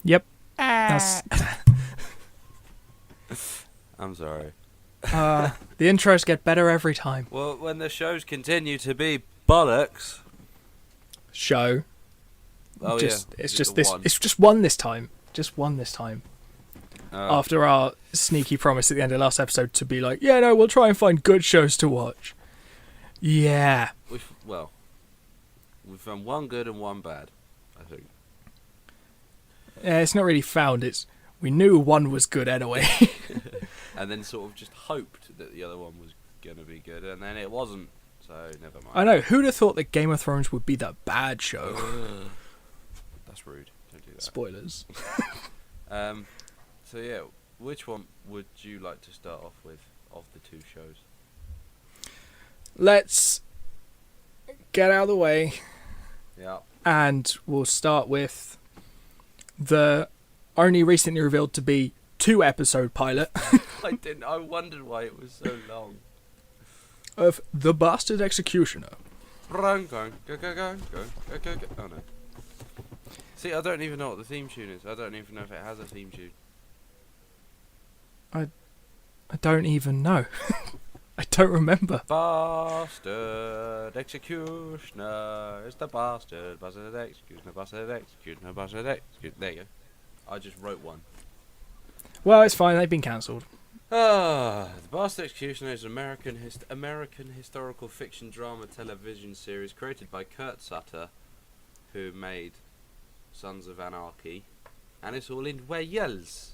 Yep. That's I'm sorry. the intros get better every time. Well, when the shows continue to be bollocks. Show. Oh Just yeah, it's the just this. one. It's just one this time. Just one this time. After our sneaky promise at the end of last episode to be like, yeah, no, we'll try and find good shows to watch. Yeah. We've found one good and one bad, I think. Yeah, it's not really found. It's we knew one was good anyway. And then sort of just hoped that the other one was gonna be good, and then it wasn't. So never mind. I know. Who'd have thought that Game of Thrones would be that bad show? That's rude. Don't do that. Spoilers. So yeah, which one would you like to start off with of the two shows? Let's get out of the way, Yeah. and we'll start with the only recently revealed to be 2-episode pilot I wondered why it was so long. of The Bastard Executioner. Go. Oh no. See, I don't even know what the theme tune is. I don't even know if it has a theme tune. I don't even know. I don't remember. Bastard Executioner. It's the bastard executioner. Bastard executioner. There you go. I just wrote one. Well, it's fine. They've been cancelled. The Bastard Executioner is an American historical fiction drama television series created by Kurt Sutter, who made Sons of Anarchy, and it's all in Wales.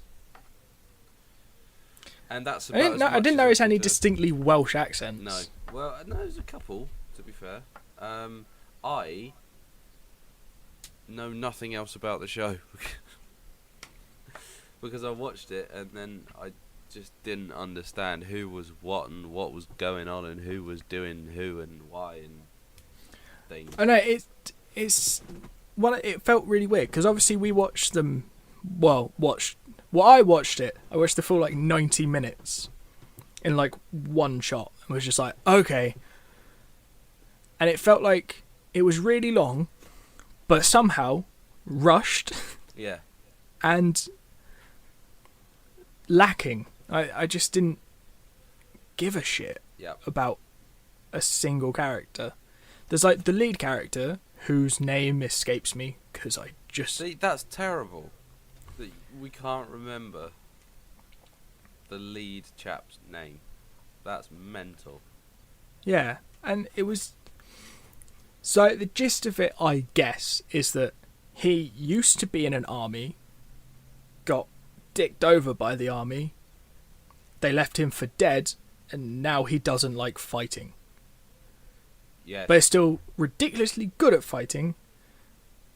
And that's about I didn't notice any distinctly Welsh accents. No. Well, no, there's a couple, to be fair. I know nothing else about the show. Because I watched it and then I just didn't understand who was what and what was going on and who was doing who and why and things. I know it felt really weird because obviously we watched them. I watched it. I watched the full 90 minutes in one shot and was just like, okay. And it felt like it was really long, but somehow rushed. Yeah. And lacking. I just didn't give a shit about a single character. There's the lead character whose name escapes me because I just... See, that's terrible. That we can't remember the lead chap's name. That's mental. Yeah, and it was... So the gist of it, I guess, is that he used to be in an army, got dicked over by the army, they left him for dead, and now he doesn't like fighting. Yeah. But is still ridiculously good at fighting,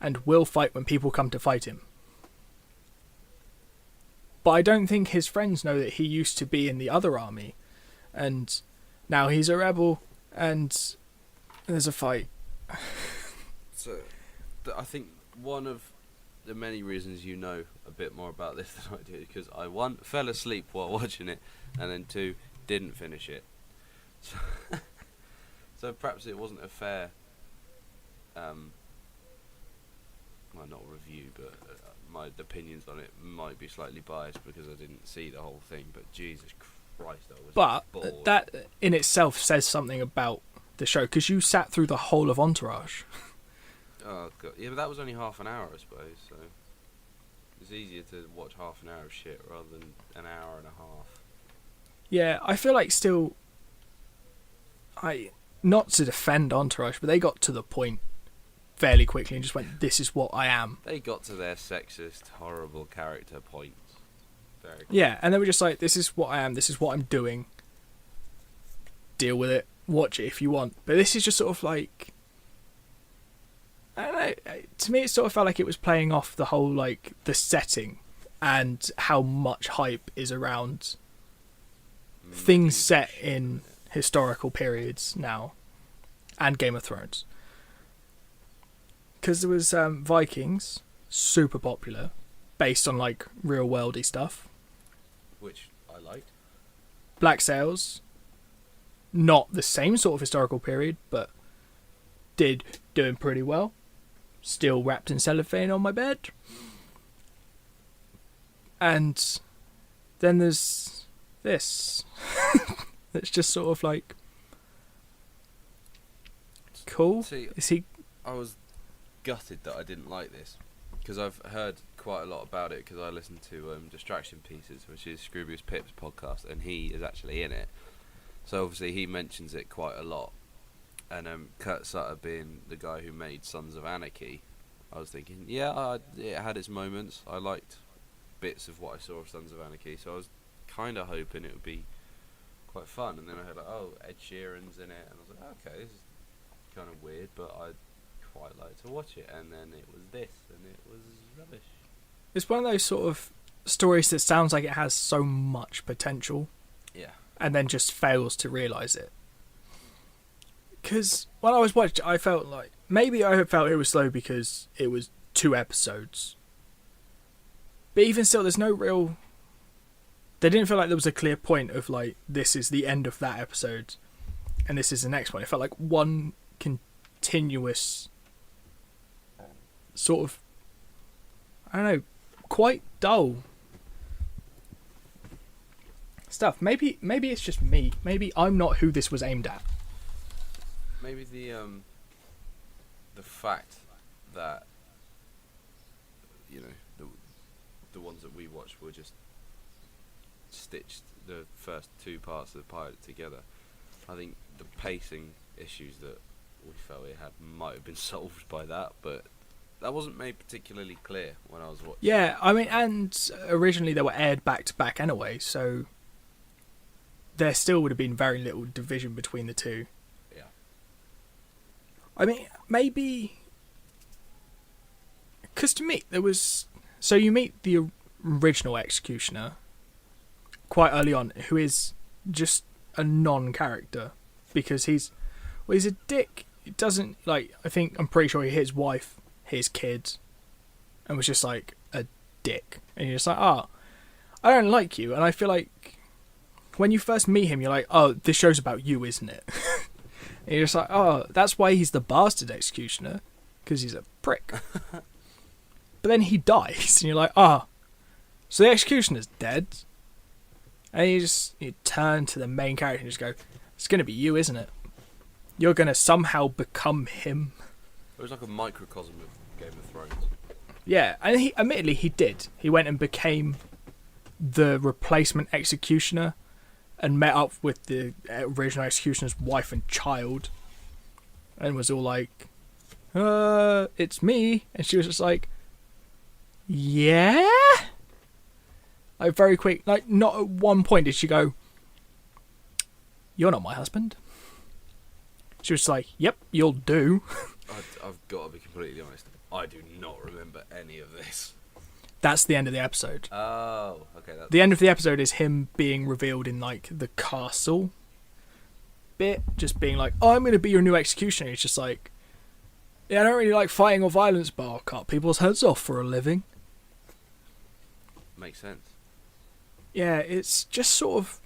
and will fight when people come to fight him. But I don't think his friends know that he used to be in the other army, and now he's a rebel, and there's a fight. So, I think one of the many reasons you know a bit more about this than I do, because I, one, fell asleep while watching it, and then two, didn't finish it. So perhaps it wasn't a fair, well, not review, but my opinions on it might be slightly biased because I didn't see the whole thing, but Jesus Christ, I was bored. But that in itself says something about the show, because you sat through the whole of Entourage. Oh God, yeah, but that was only half an hour, I suppose, so it's easier to watch half an hour of shit rather than an hour and a half. Yeah, I feel like still... Not to defend Entourage, but they got to the point fairly quickly and just went, this is what I am. They got to their sexist, horrible character points very quickly. Yeah, and they were just like, this is what I am, this is what I'm doing. Deal with it. Watch it if you want. But this is just sort of like... I don't know. To me, it sort of felt like it was playing off the whole, the setting and how much hype is around things set in historical periods now, and Game of Thrones. Because there was Vikings, super popular, based on real worldy stuff. Which I liked. Black Sails, not the same sort of historical period, but doing pretty well. Still wrapped in cellophane on my bed. And then there's this. That's just sort of like cool. See, Is he? I was gutted that I didn't like this because I've heard quite a lot about it because I listened to Distraction Pieces, which is Scroobius Pip's podcast, and he is actually in it. So obviously he mentions it quite a lot. And Kurt Sutter being the guy who made Sons of Anarchy, I was thinking, it had its moments. I liked bits of what I saw of Sons of Anarchy, so I was kind of hoping it would be quite fun. And then I heard like, oh, Ed Sheeran's in it, and I was like, okay, this is kind of weird, but I'd quite like to watch it. And then it was this, and it was rubbish. It's one of those sort of stories that sounds like it has so much potential, Yeah. and then just fails to realise it. Because when I was watching, I felt like maybe I felt it was slow because it was 2 episodes. But even still, there's no real. They didn't feel like there was a clear point of like this is the end of that episode, and this is the next one. It felt like one continuous sort of. I don't know, quite dull stuff. Maybe it's just me. Maybe I'm not who this was aimed at. Maybe the fact that the ones that we watched were just stitched the first 2 parts of the pilot together. I think the pacing issues that we felt it had might have been solved by that, but that wasn't made particularly clear when I was watching. Yeah, I mean, and originally they were aired back to back anyway, so there still would have been very little division between the two. Yeah. I mean, maybe because to me there was. So you meet the original Executioner quite early on, who is just a non-character because he's a dick. He doesn't like. I'm pretty sure he hit his wife, his kids, and was just like a dick. And you're just like, I don't like you. And I feel like when you first meet him, you're like, oh, this show's about you, isn't it? And you're just like, oh, that's why he's the bastard Executioner, because he's a prick. But then he dies, and you're like, so the Executioner's dead. And you turn to the main character and just go, it's going to be you, isn't it? You're going to somehow become him. It was like a microcosm of Game of Thrones. Yeah, and he did. He went and became the replacement Executioner and met up with the original Executioner's wife and child and was all like, it's me. And she was just like, yeah? Like, very quick, like, not at one point did she go, you're not my husband. She was like, yep, you'll do. I've got to be completely honest. I do not remember any of this. That's the end of the episode. Oh, okay. The end of the episode is him being revealed in, like, the castle bit. Just being like, I'm going to be your new Executioner. He's just like, yeah, I don't really like fighting or violence, but I'll cut people's heads off for a living. Makes sense. Yeah, it's just sort of...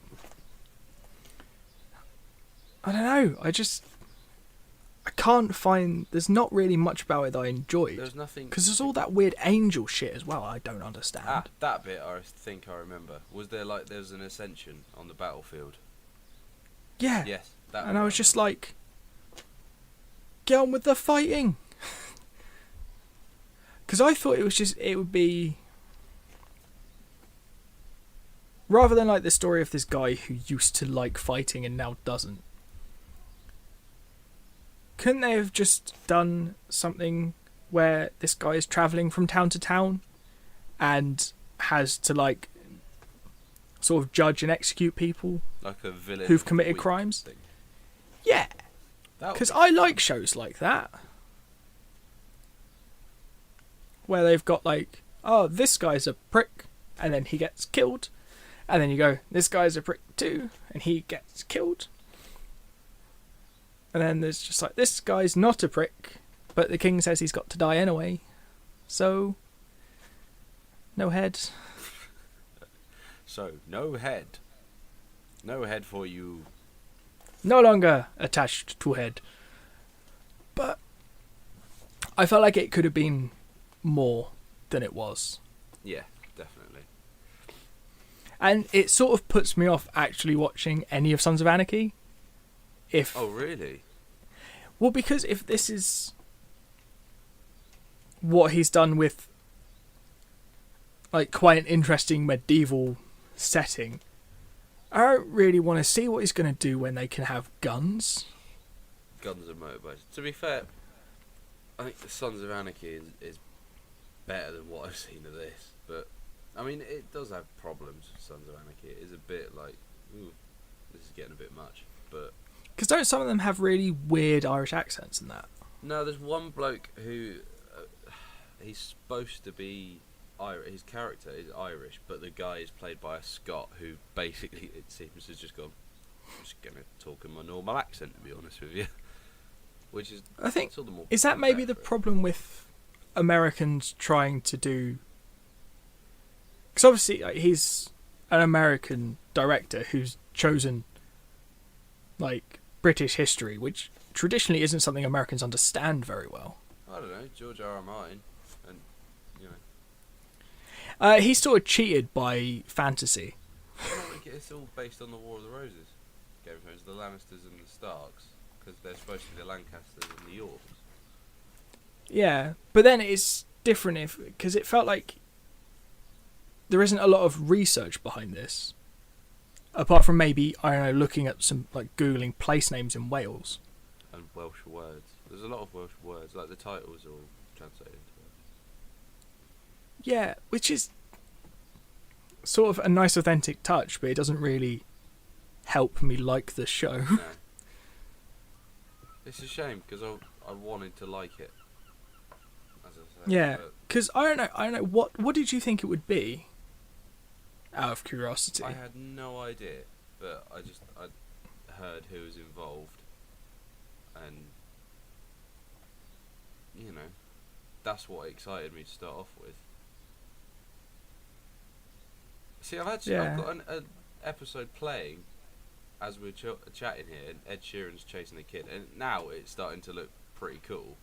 I don't know. I can't find... There's not really much about it that I enjoyed. There's nothing... Because there's all that weird angel shit as well I don't understand. That bit I think I remember. Was there's an ascension on the battlefield? Yeah. Yes. And I was just like... Get on with the fighting! Because I thought it would be... Rather than like the story of this guy who used to like fighting and now doesn't. Couldn't they have just done something where this guy is travelling from town to town and has to like sort of judge and execute people like a villain who've committed crimes? Thing. Yeah. Because I like shows like that. Where they've got like, oh, this guy's a prick and then he gets killed. And then you go, this guy's a prick too, and he gets killed. And then there's just like, this guy's not a prick, but the king says he's got to die anyway. So, no head. So, no head. No head for you. No longer attached to head. But I felt like it could have been more than it was. Yeah, definitely. And it sort of puts me off actually watching any of Sons of Anarchy. Oh, really? Well, because if this is what he's done with like quite an interesting medieval setting, I don't really want to see what he's going to do when they can have guns. Guns and motorbikes. To be fair, I think the Sons of Anarchy is better than what I've seen of this. But, I mean, it does have problems with Sons of Anarchy. It is a bit like, ooh, this is getting a bit much. But Because don't some of them have really weird Irish accents and that? no, there's one bloke who he's supposed to be Irish. His character is Irish, but the guy is played by a Scot who basically, it seems, has just gone, I'm just going to talk in my normal accent, to be honest with you. Which is, I think, it's all the more is that maybe the better. problem with Americans trying to do... Because obviously like, he's an American director who's chosen like British history, which traditionally isn't something Americans understand very well. I don't know, George R.R. Martin, and, you know. He's sort of cheated by fantasy. It's all based on the War of the Roses. Game of Thrones, the Lannisters and the Starks, because they're supposed to be the Lancasters and the Yorks. Yeah, but then it's different because it felt like there isn't a lot of research behind this, apart from maybe, I don't know, looking at some, like Googling place names in Wales. And Welsh words. There's a lot of Welsh words, like the titles are all translated into Welsh. Yeah, which is sort of a nice authentic touch, but it doesn't really help me like the show. No. It's a shame, because I wanted to like it. As I say. Yeah, But because I don't know, what did you think it would be? Out of curiosity. I had no idea, but I heard who was involved, and you know, that's what excited me to start off with. See, I've got an episode playing as we're chatting here, and Ed Sheeran's chasing a kid, and now it's starting to look pretty cool.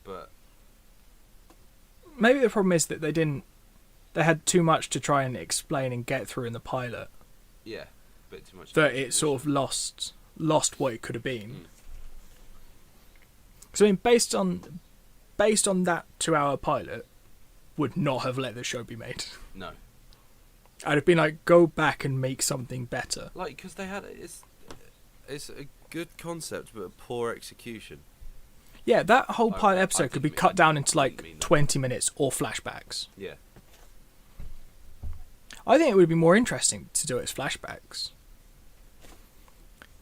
But maybe the problem is that they had too much to try and explain and get through in the pilot, yeah, a bit too much. that it sort of lost what it could have been. Mm. So I mean, based on that 2-hour pilot, would not have let the show be made. No, I'd have been like, go back and make something better. like, because they had it's a good concept but a poor execution. Yeah, that whole I pilot episode could be didn't cut mean- down into I didn't like mean that. 20 minutes or flashbacks. Yeah, I think it would be more interesting to do it as flashbacks.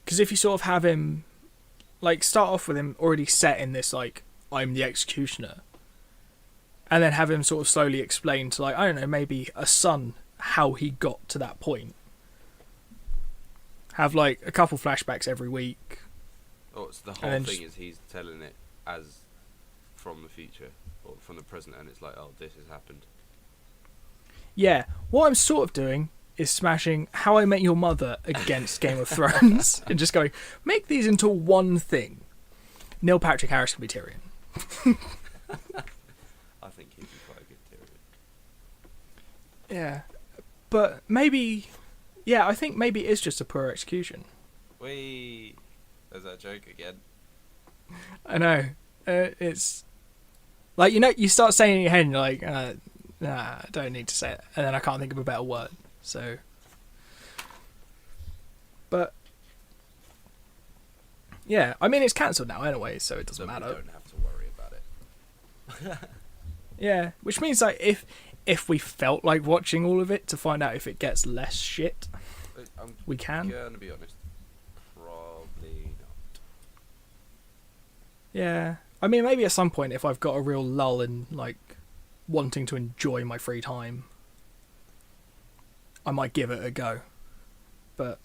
Because if you sort of have him, like, start off with him already set in this, like, I'm the executioner, and then have him sort of slowly explain to, like, I don't know, maybe a son how he got to that point. Have, like, a couple flashbacks every week. oh, it's the And whole then thing just- is he's telling it as from the future or from the present, and it's like, oh, this has happened. Yeah, what I'm sort of doing is smashing How I Met Your Mother against Game of Thrones and just going, make these into one thing. Neil Patrick Harris can be Tyrion. I think he'd be quite a good Tyrion. Yeah, but maybe, yeah, I think maybe it is just a poor execution. There's that joke again. I know, it's like, you know, you start saying it in your head and you're like, nah, I don't need to say it, and then I can't think of a better word. So, but yeah, I mean, it's cancelled now anyway, so it doesn't So we matter. don't have to worry about it. Yeah, which means like if we felt like watching all of it to find out if it gets less shit, I'm we can. gonna be honest, probably not. Yeah, I mean, maybe at some point if I've got a real lull in like wanting to enjoy my free time, I might give it a go. But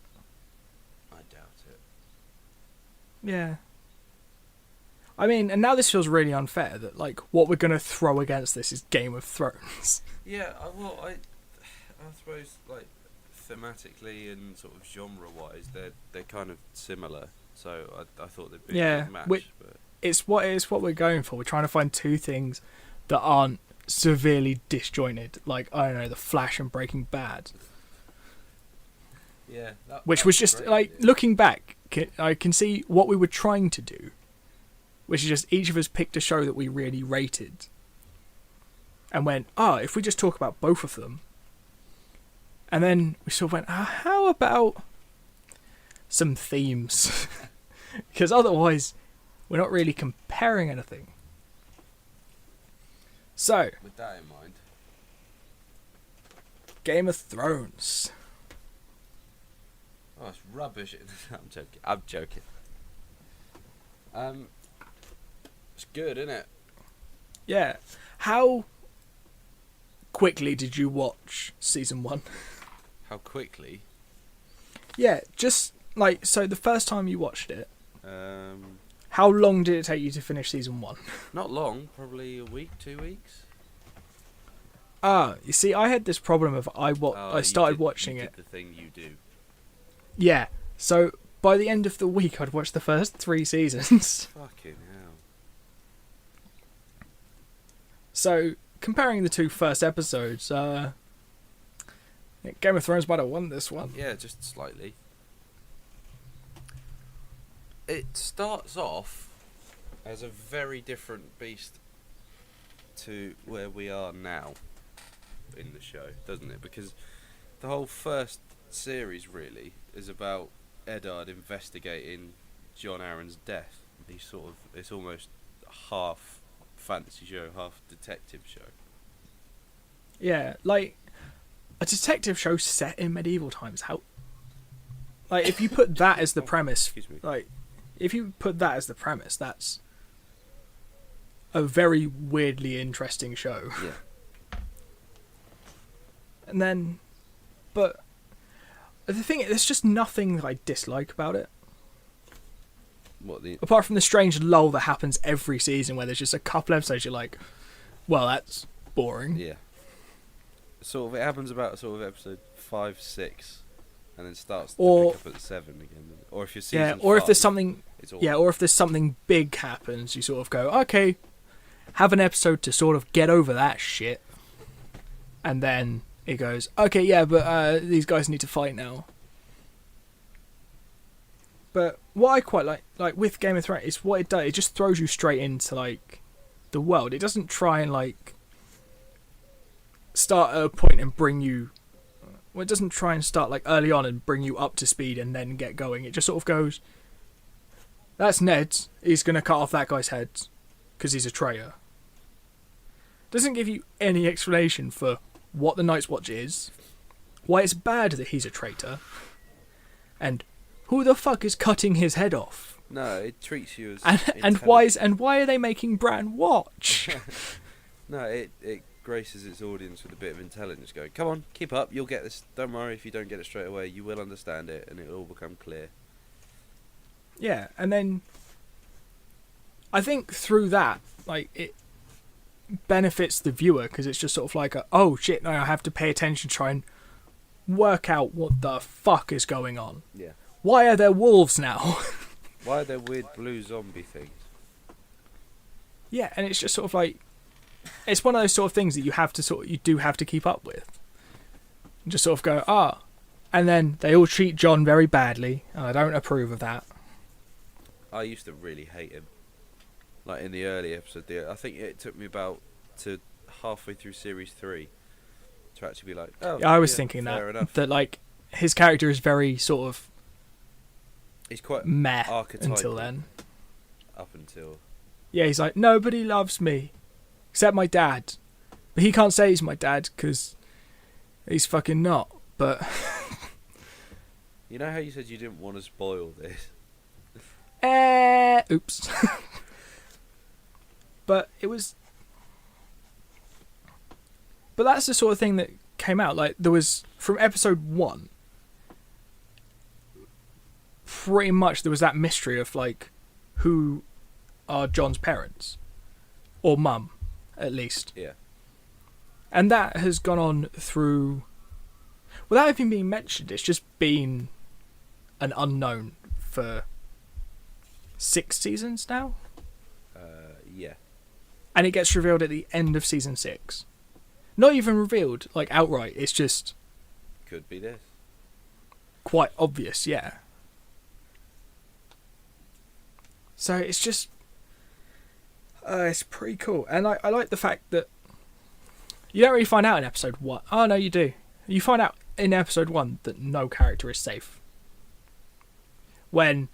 I doubt it. yeah, I mean, and now this feels really unfair that like what we're gonna throw against this is Game of Thrones. Yeah, I suppose like thematically and sort of genre-wise, they're kind of similar. So I thought they'd be a Yeah, good match. which- But It's what we're going for. We're trying to find two things that aren't severely disjointed. Like, I don't know, The Flash and Breaking Bad. Yeah. Which was just, like, looking back, I can see what we were trying to do. Which is just each of us picked a show that we really rated. And went, if we just talk about both of them. And then we sort of went, how about some themes? Because otherwise, we're not really comparing anything. So, With that in mind, Game of Thrones. oh, it's rubbish. I'm joking. It's good, isn't it? Yeah. How quickly did you watch season 1? How quickly? Yeah, just like, so the first time you watched it, Um, how long did it take you to finish season 1? not long. Probably a week, 2 weeks. You see, I had this problem of I started watching you it. did the thing you do. Yeah, so by the end of the week, I'd watched the first 3 seasons. Fucking hell. So, comparing the 2 first episodes, Game of Thrones might have won this one. Yeah, just slightly. It starts off as a very different beast to where we are now in the show, doesn't it? Because the whole first series really is about Eddard investigating Jon Arryn's death. It's almost half fantasy show, half detective show. Yeah, like a detective show set in medieval times. How, like, if you put that as the premise, Excuse me. like, if you put that as the premise, that's a very weirdly interesting show. Yeah. And then, but the thing is, there's just nothing that I dislike about it. What the? Apart from the strange lull that happens every season where there's just a couple episodes you're like, well, that's boring. Yeah. It happens about episode 5, 6, and then starts to pick up at 7 again. Or if you're season or if 5, there's something, it's all or if there's something big happens, you sort of go, okay, have an episode to sort of get over that shit, and then it goes, okay, yeah, but these guys need to fight now. But what I quite like with Game of Thrones, is what it does. It just throws you straight into like the world. It doesn't try and like start at a point and bring you. Well, it doesn't try and start like early on and bring you up to speed and then get going. It just sort of goes, that's Ned. He's gonna cut off that guy's head because he's a traitor. Doesn't give you any explanation for what the Night's Watch is, why it's bad that he's a traitor, and who the fuck is cutting his head off. No, it treats you as and why are they making Bran watch? No, it graces its audience with a bit of intelligence, going, come on, keep up, you'll get this. Don't worry if you don't get it straight away, you will understand it and it'll all become clear. Yeah, and then I think through that, like, it benefits the viewer because it's just sort of like, oh shit, now I have to pay attention, try and work out what the fuck is going on. Yeah. Why are there wolves now? Why are there weird blue zombie things? Yeah, and it's just sort of like, it's one of those sort of things that you do have to keep up with. And just sort of go, and then they all treat Jon very badly, and I don't approve of that. I used to really hate him. Like in the early episode, I think it took me about to halfway through series 3 to actually be like, I was thinking that like his character is very sort of, he's quite meh archetypal until then. Up until Yeah, he's like, nobody loves me except my dad, but he can't say he's my dad because he's fucking not. But you know how you said you didn't want to spoil this? Oops. But it was. But that's the sort of thing that came out. Like, there was, from episode 1, pretty much there was that mystery of, like, who are Jon's parents. Or mum, at least. Yeah. And that has gone on through, without even being mentioned, it's just been an unknown for 6 seasons now. Yeah. and it gets revealed at the end of season 6. Not even revealed, like, outright. It's just Could be this. quite obvious, yeah. So it's just... it's pretty cool. And I like the fact that you don't really find out in episode 1. Oh, no, you do. You find out in episode 1 that no character is safe. When,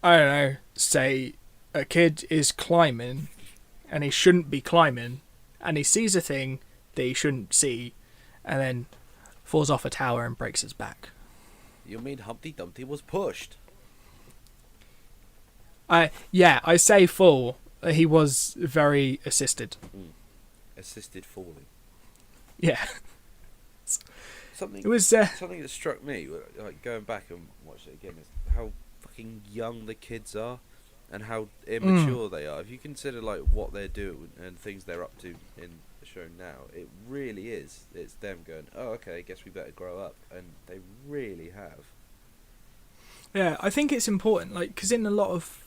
I don't know, say a kid is climbing and he shouldn't be climbing, and he sees a thing that he shouldn't see, and then falls off a tower and breaks his back. You mean Humpty Dumpty was pushed? I say fall. He was very assisted. Assisted falling. Yeah. Something It was something that struck me, like going back and watching it again, is how fucking young the kids are, and how immature they are. If you consider like what they're doing and things they're up to in the show now, it really is. It's them going, oh, okay, I guess we better grow up, and they really have. Yeah, I think it's important, like, because in a lot of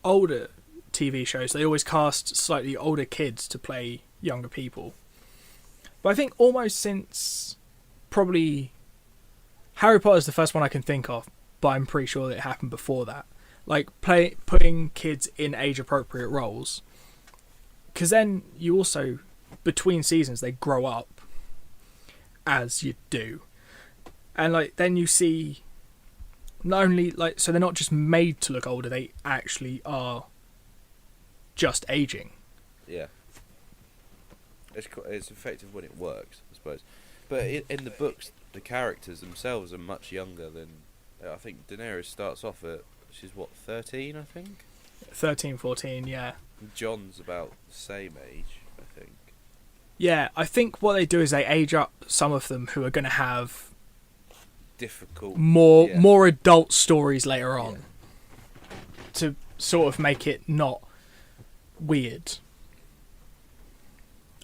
older TV shows, they always cast slightly older kids to play younger people. But I think almost since probably Harry Potter is the first one I can think of, but I'm pretty sure that it happened before that. Like, putting kids in age-appropriate roles. Because then you also, between seasons, they grow up as you do. And, like, then you see... Not only, like, so they're not just made to look older, they actually are just aging. Yeah. It's effective when it works, I suppose. But in the books, the characters themselves are much younger than... I think Daenerys starts off at... She's, 13, I think? 13, 14, yeah. Jon's about the same age, I think. Yeah, I think what they do is they age up some of them who are going to have... Difficult. More adult stories later on. Yeah. To sort of make it not weird.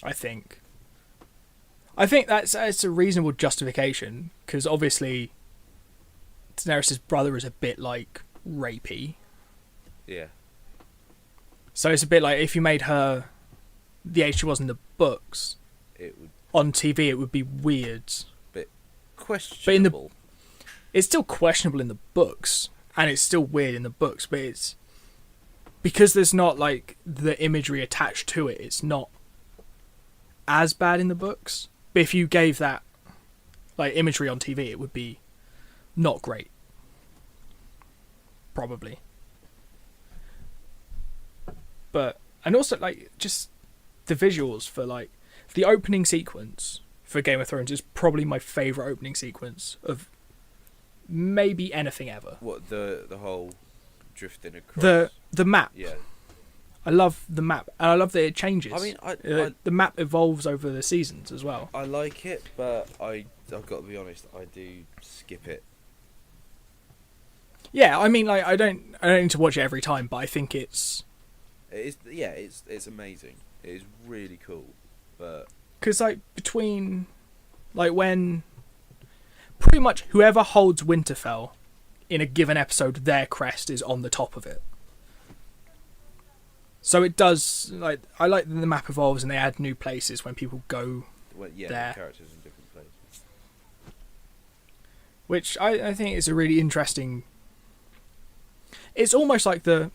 I think that's a reasonable justification, because obviously Daenerys' brother is a bit like rapey. Yeah. So it's a bit like if you made her the age she was in the books, it would on TV it would be weird. Bit questionable. But it's still questionable in the books, and it's still weird in the books, but it's because there's not like the imagery attached to it, it's not as bad in the books. But if you gave that like imagery on TV, it would be not great. Probably. But and also like just the visuals for like the opening sequence for Game of Thrones is probably my favourite opening sequence of maybe anything ever. What, the whole drifting across? The map. Yeah. I love the map, and I love that it changes. I mean, the map evolves over the seasons as well. I like it, but I've got to be honest, I do skip it. Yeah, I mean, like I don't need to watch it every time, but I think it's amazing. It is really cool, but because like between like when pretty much whoever holds Winterfell in a given episode, their crest is on the top of it. So it does, like, I like that the map evolves and they add new places when people go there. The characters in different places. Which I think is a really interesting... It's almost like the...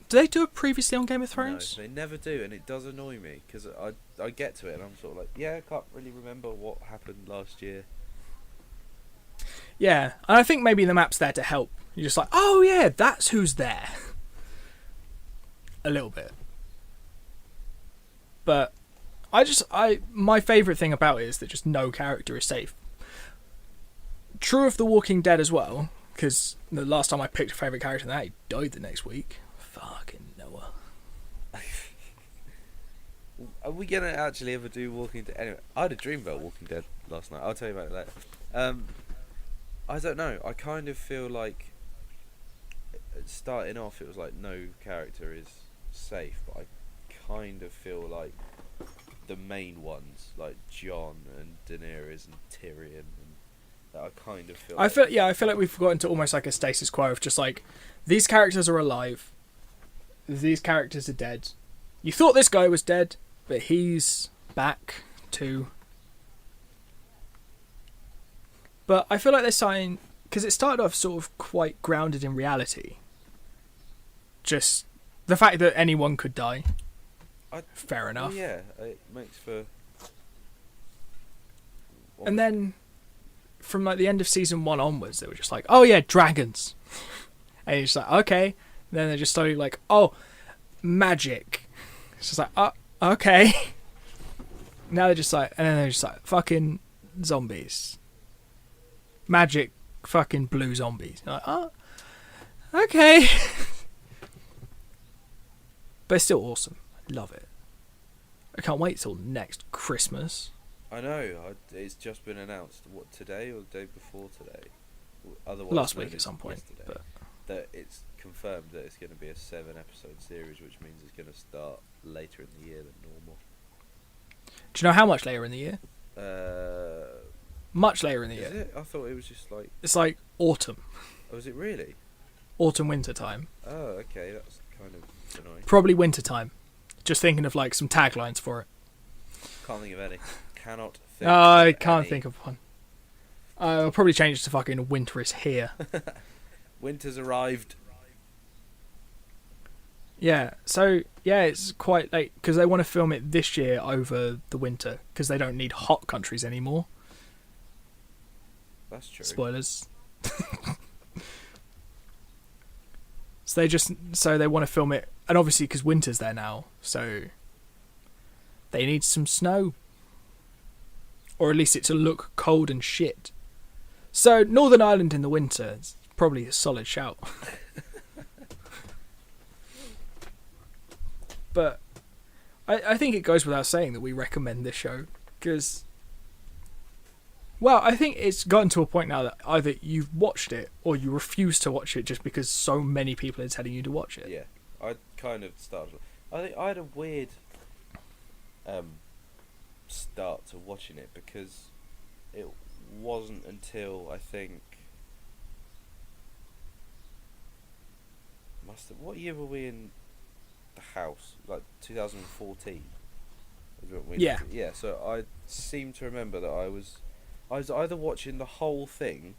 Do they do it previously on Game of Thrones? No, they never do, and it does annoy me, because I get to it and I'm sort of like, yeah, I can't really remember what happened last year. Yeah, and I think maybe the map's there to help. You're just like, oh yeah, that's who's there. A little bit. But my favourite thing about it is that just no character is safe. True of The Walking Dead as well, because the last time I picked a favourite character, that he died the next week. Fucking Noah. Are we going to actually ever do Walking Dead? Anyway, I had a dream about Walking Dead last night. I'll tell you about it later. I don't know. I kind of feel like starting off it was like no character is safe, but I kind of feel like the main ones like Jon and Daenerys and Tyrion and that I kind of feel I feel like we've got into almost like a status quo of just like these characters are alive, these characters are dead, You thought this guy was dead, but he's back too. But I feel like they're saying, because it started off sort of quite grounded in reality. Just the fact that anyone could die. Fair enough. Well, yeah, it makes for. And then, from like the end of season 1 onwards, they were just like, "Oh yeah, dragons," and you're just like, "Okay." And then they're just slowly like, "Oh, magic." It's just like, "Oh, okay." Now they're just like, and then they're just like, "Fucking zombies, magic, fucking blue zombies." You're like, "Oh, okay." But it's still awesome. I love it. I can't wait till next Christmas. I know. It's just been announced. What, today or the day before today? Otherwise, Last week at some point. yesterday, But that it's confirmed that it's going to be a 7-episode series, which means it's going to start later in the year than normal. do you know how much later in the year? Much later in the Is year. it? I thought it was just like. It's like autumn. Oh, is it really? Autumn, winter time. Oh, okay. That's kind of annoying. Probably winter time. Just thinking of like some taglines for it. Can't think of any. Cannot think. I of can't any. think of one. I'll probably change it to fucking winter is here. Winter's arrived. Yeah, so yeah, it's quite late because they want to film it this year over the winter because they don't need hot countries anymore. That's true. Spoilers. So they want to film it, and obviously because winter's there now, so they need some snow, or at least it to look cold and shit. So Northern Ireland in the winter is probably a solid shout. But I think it goes without saying that we recommend this show because, well, I think it's gotten to a point now that either you've watched it or you refuse to watch it just because so many people are telling you to watch it. Yeah, I kind of started. I think I had a weird start to watching it because it wasn't until I think what year were we in the house? Like 2014. Yeah. Yeah. So I seem to remember that I was either watching the whole thing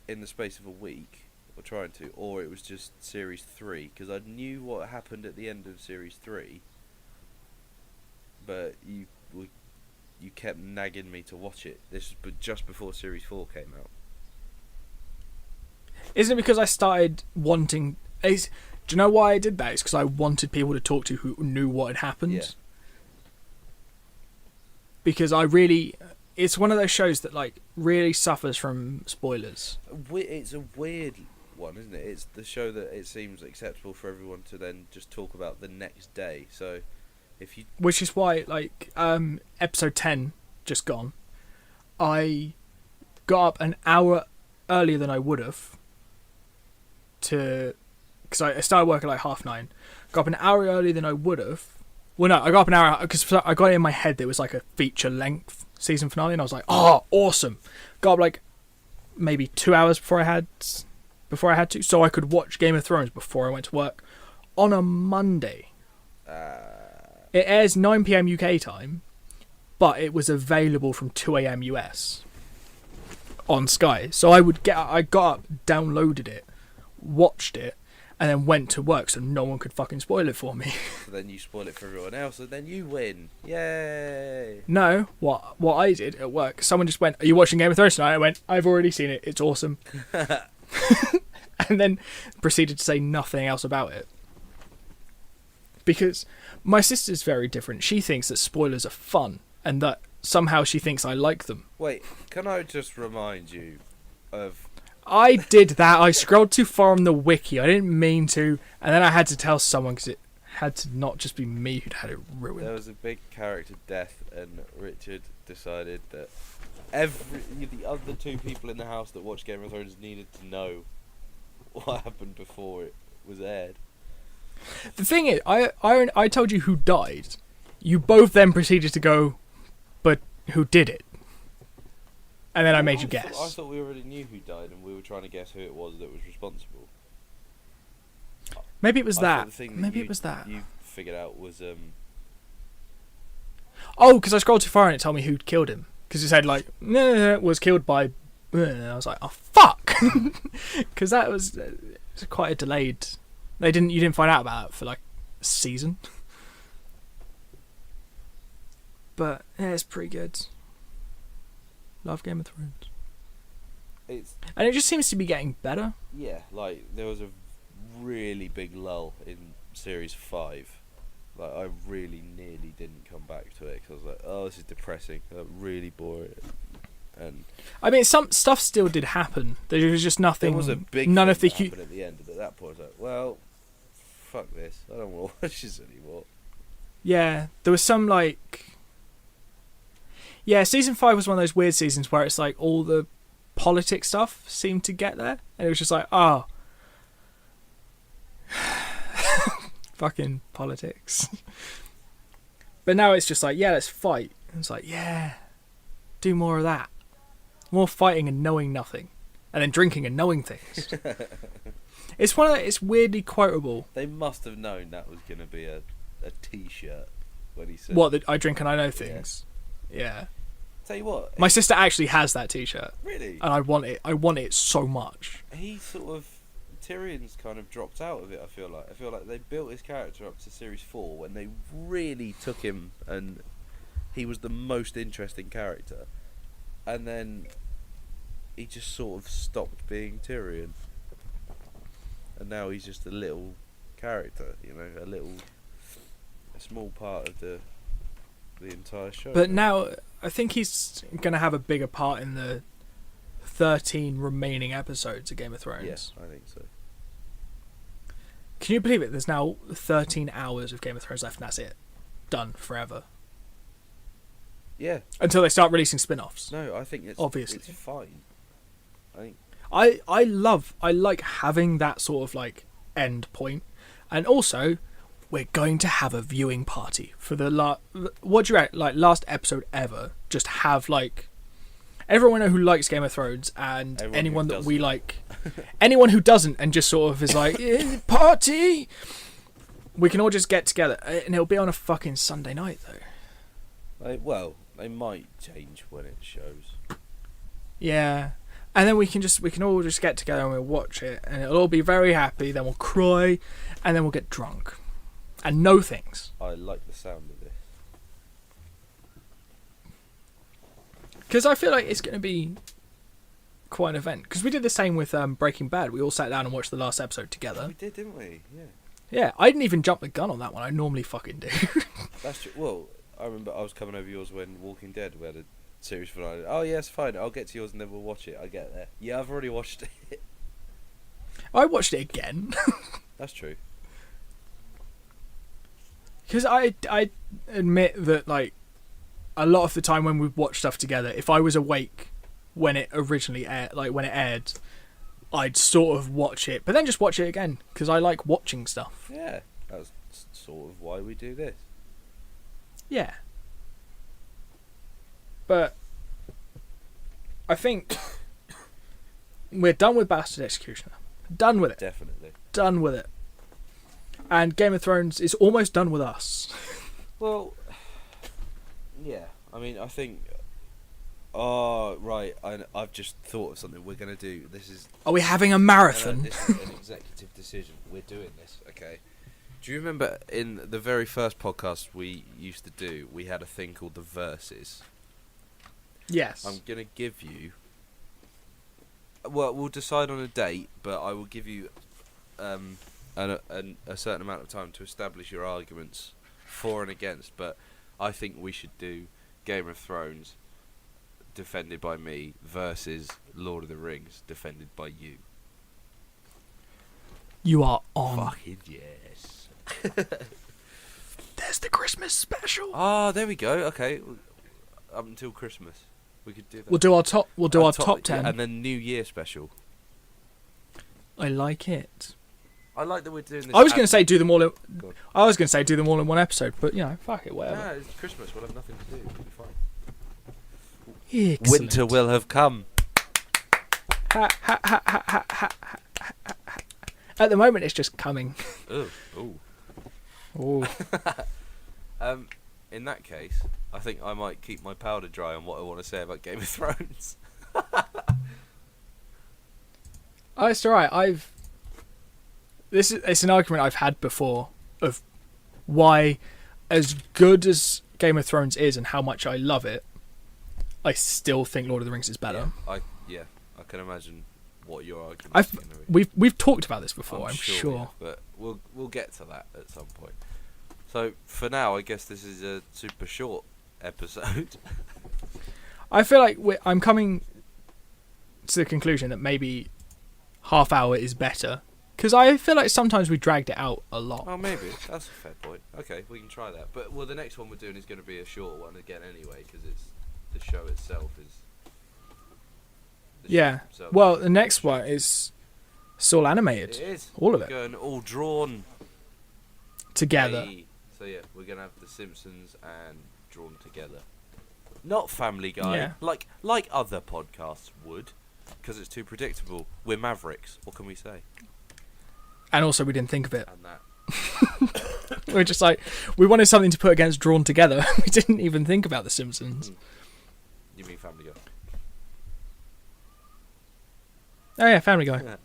in the space of a week, or trying to, or it was just series 3 because I knew what happened at the end of series 3. But you kept nagging me to watch it. This was just before series 4 came out. Isn't it because I started wanting... Do you know why I did that? It's because I wanted people to talk to who knew what had happened. Yeah. Because I really... It's one of those shows that like really suffers from spoilers. It's a weird one, isn't it? It's the show that it seems acceptable for everyone to then just talk about the next day. So if you... Which is why, like, episode 10, just gone, I got up an hour earlier than I would have to... Because I started work at like 9:30. Got up an hour earlier than I would have. Well, no, I got up an hour because I got it in my head that it was like a feature-length season finale, and I was like, "Oh, awesome!" Got up like maybe 2 hours before I had to, so I could watch Game of Thrones before I went to work on a Monday. It airs 9 p.m. UK time, but it was available from 2 a.m. US on Sky. So I got up, downloaded it, watched it, and then went to work so no one could fucking spoil it for me. So then you spoil it for everyone else, and then you win. Yay! No, what I did at work, someone just went, "Are you watching Game of Thrones tonight?" I went, "I've already seen it. It's awesome." And then proceeded to say nothing else about it. Because my sister's very different. She thinks that spoilers are fun, and that somehow she thinks I like them. Wait, can I just remind you of... I did that. I scrolled too far on the wiki. I didn't mean to, and then I had to tell someone because it had to not just be me who'd had it ruined. There was a big character death, and Richard decided that the other 2 people in the house that watched Game of Thrones needed to know what happened before it was aired. The thing is, I told you who died. You both then proceeded to go, "But who did it?" And then I made you guess. I thought we already knew who died, and we were trying to guess who it was that was responsible. Maybe it was I that. thought the thing Maybe you, it was that. You figured out was Oh, because I scrolled too far and it told me who'd killed him. Because it said like, no, was killed by. And I was like, oh fuck, because that was quite a delayed. You didn't find out about it for like a season. But yeah, it's pretty good. Love Game of Thrones. And it just seems to be getting better. Yeah, like there was a really big lull in series 5. Like I really nearly didn't come back to it because I was like, oh, this is depressing. Really boring. And I mean, some stuff still did happen. There was just nothing. there was a big none thing of the that happened at the end, but at that point I was like, well, fuck this. I don't want to watch this anymore. Yeah, there was some like. Yeah, season 5 was one of those weird seasons where it's like all the politics stuff seemed to get there, and it was just like, oh, fucking politics. But now it's just like, yeah, let's fight. And it's like, yeah, do more of that. More fighting and knowing nothing, and then drinking and knowing things. It's it's weirdly quotable. They must have known that was going to be a T-shirt when he said, What, that I drink and I know things. Yeah. Tell you what, My sister actually has that T-shirt, really, and I want it. I want it so much. he sort of Tyrion's kind of dropped out of it. I feel like they built his character up to series 4 when they really took him, and he was the most interesting character, and then he just sort of stopped being Tyrion, and now he's just a little character, you know, a small part of the entire show. But now I think he's going to have a bigger part in the 13 remaining episodes of Game of Thrones. Yes, I think so. Can you believe it? There's now 13 hours of Game of Thrones left, and that's it. Done forever. Yeah. Until they start releasing spin-offs. No, I think it's obviously it's fine. I think I like having that sort of like end point, and also we're going to have a viewing party for the what do you reckon, like last episode ever? Just have like everyone who likes Game of Thrones and Everyone anyone who that we doesn't. like, anyone who doesn't, and just sort of is like party. We can all just get together, and it'll be on a fucking Sunday night though. well, they might change when it shows. Yeah. And then we can all just get together and we'll watch it, and it'll all be very happy. Then we'll cry, and then we'll get drunk, and know things. I like the sound of this. Because I feel like it's going to be quite an event. Because we did the same with Breaking Bad. We all sat down and watched the last episode together. We did, didn't we? Yeah. Yeah, I didn't even jump the gun on that one. I normally fucking do. That's true. Well, I remember I was coming over yours when Walking Dead we had a series finale. Oh yes, fine. I'll get to yours and then we'll watch it. I get there. Yeah, I've already watched it. I watched it again. That's true. Because I admit that, like, a lot of the time when we watch stuff together, if I was awake when it originally aired, like when it aired, I'd sort of watch it, but then just watch it again, because I like watching stuff. Yeah, that's sort of why we do this. Yeah. But I think we're done with Bastard Executioner. Done with it. Definitely. Done with it. And Game of Thrones is almost done with us. Well, yeah. I mean, I think. Oh, right. I've just thought of something we're gonna do. This is. Are we having a marathon? This is an executive decision. We're doing this, okay? Do you remember in the very first podcast we used to do, we had a thing called the Verses? Yes. I'm gonna give you. Well, we'll decide on a date, but I will give you a certain amount of time to establish your arguments for and against. But I think we should do Game of Thrones defended by me versus Lord of the Rings defended by you. You are on. Fucking yes. There's the Christmas special. Ah, there we go. Okay, up until Christmas, we could do that. We'll do our top. We'll do our top 10. yeah, and then New Year special. I like it. I like that we're doing this. I was going to say do them all. Go on. I was going to say do them all in one episode, but you know, fuck it, whatever. No, it's Christmas. We'll have nothing to do. We'll be fine. Excellent. Winter will have come. Ha, ha, ha, ha, ha, ha, ha, ha, ha. At the moment, it's just coming. Oh, oh. Oh, In that case, I think I might keep my powder dry on what I want to say about Game of Thrones. oh, it's alright. It's an argument I've had before of why, as good as Game of Thrones is and how much I love it, I still think Lord of the Rings is better. Yeah, I can imagine what your argument is going to be. We've talked about this before, I'm sure. Yeah, but we'll get to that at some point. So for now, I guess this is a super short episode. I feel like I'm coming to the conclusion that maybe half hour is better, because I feel like sometimes we dragged it out a lot. Oh, maybe that's a fair point. Okay, we can try that. But the next one we're doing is going to be a short one again anyway, because it's the show itself is. Yeah. Well, the next one is it's all animated. It is. All of it. Going all drawn Together. Hey. So yeah, we're gonna have The Simpsons and drawn together. Not Family Guy, Yeah. like other podcasts would, because it's too predictable. We're mavericks. What can we say? And also, we didn't think of it. And that. We're just like, we wanted something to put against Drawn Together. We didn't even think about The Simpsons. You mean Family Guy? Oh yeah, Family Guy. Yeah.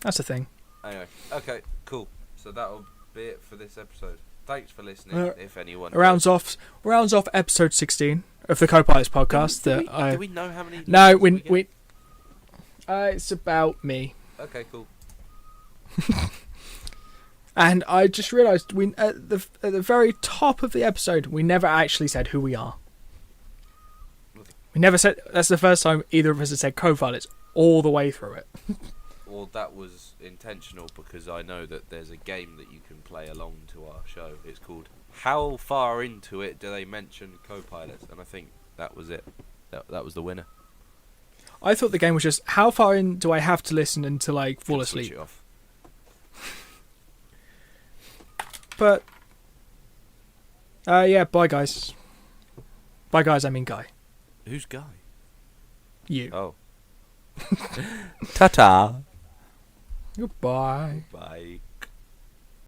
That's the thing. Anyway, okay, cool. So that'll be it for this episode. Thanks for listening, if anyone. Rounds off episode 16 of the Co-Pilots podcast. Do we know how many? No, listeners we. It's about me. Okay, cool. And I just realised we at the very top of the episode we never actually said who we are. Okay. We never said. That's the first time either of us has said Co-Pilots all the way through it. Well, that was intentional because I know that there's a game that you can play along to our show. It's called How Far Into It Do They Mention Co-Pilots? And I think that was it. That was the winner. I thought the game was just how far in do I have to listen until I fall Switch asleep. it off. But yeah, bye guys. By guys, I mean Guy. Who's Guy? You. Oh. Ta-ta. Goodbye. Bye.